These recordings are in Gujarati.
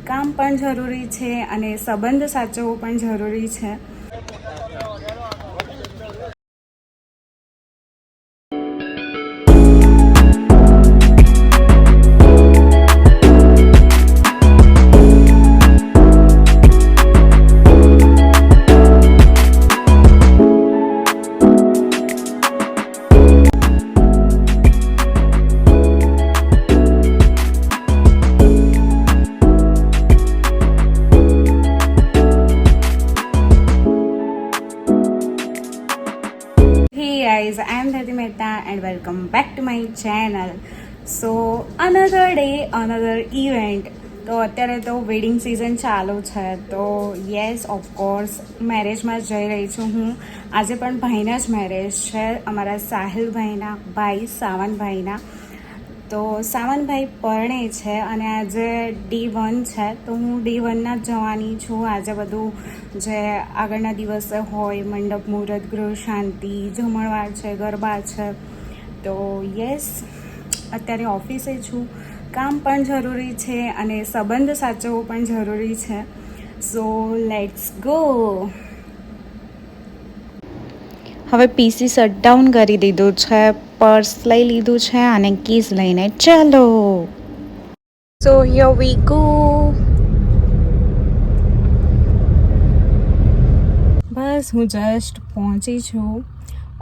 કામ પણ જરૂરી છે અને સંબંધ સાચવવો પણ જરૂરી છે. Hey guys, I am Dharti Mehta and welcome back to my channel. So another day, another event. તો અત્યારે તો વેડિંગ સિઝન ચાલુ છે તો યસ ઓફકોર્સ મેરેજમાં જઈ રહી છું હું. આજે પણ ભાઈના જ મેરેજ છે, અમારા સાહિલભાઈના ભાઈ સાવનભાઈના. તો સાવનભાઈ પરણે છે અને આજે D1 છે તો હું D1ના જ જવાની છું. આજે બધું જે આગળના દિવસે હોય મંડપ મુહૂર્ત ગૃહ શાંતિ જમણવાર છે ગરબા છે. તો યસ અત્યારે ઓફિસે છું. કામ પણ જરૂરી છે અને સંબંધ સાચવવો પણ જરૂરી છે. So let's go. હવે PC શટડાઉન કરી દીધું છે, પર્સ લઈ લીધું છે અને કીઝ લઈને ચાલો. સો હિયર વી ગો. બસ હું જસ્ટ પહોંચી છું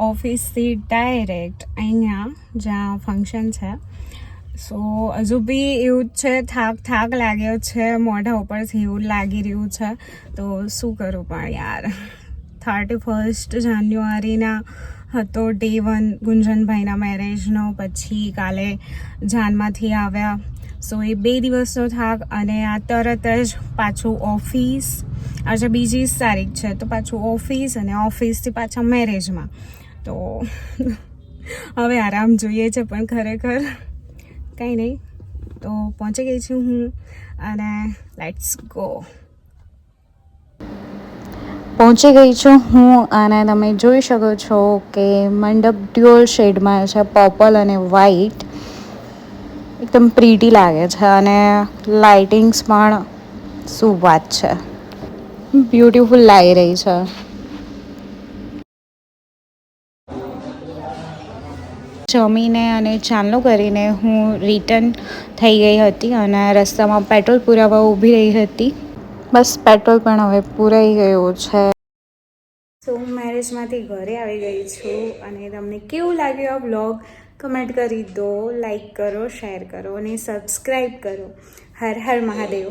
ઓફિસથી ડાયરેક્ટ અહીંયા જ્યાં ફંક્શન છે. સો હજુ બી એવું જ છે, થાક લાગ્યો છે, મોઢા ઉપરથી એવું લાગી રહ્યું છે. તો શું કરું પણ યાર, 31 જાન્યુઆરીના હતો D1 ગુંજનભાઈના મેરેજનો, પછી કાલે જાનમાંથી આવ્યા. સો એ 2 દિવસનો થાક અને આ તરત જ પાછું ઓફિસ. આજે 2જી તારીખ છે તો પાછું ઓફિસ અને ઓફિસથી પાછા મેરેજમાં. તો હવે આરામ જોઈએ છે પણ ખરેખર કંઈ નહીં. તો પહોંચી ગઈ છું હું અને લેટ્સ ગો. પહોંચી ગઈ છું હું અને તમે જોઈ શકો છો કે મંડપ ડ્યુઅલ શેડમાં છે, પર્પલ અને વ્હાઈટ. એકદમ પ્રીટી લાગે છે અને લાઇટિંગ્સ પણ શું વાત છે, બ્યુટીફુલ લાગી રહી છે. જમીને અને ચાંદલો કરીને હું રિટર્ન થઈ ગઈ હતી અને રસ્તામાં પેટ્રોલ પુરાવા ઊભી રહી હતી. બસ પેટ્રોલ પણ હવે પૂરાઈ ગયું છે. તો હું મેરેજમાંથી ઘરે આવી ગઈ છું અને તમને કેવું લાગ્યું આ વ્લોગ કમેન્ટ કરી દો, લાઈક કરો, શેર કરો અને સબસ્ક્રાઈબ કરો. હર હર મહાદેવ.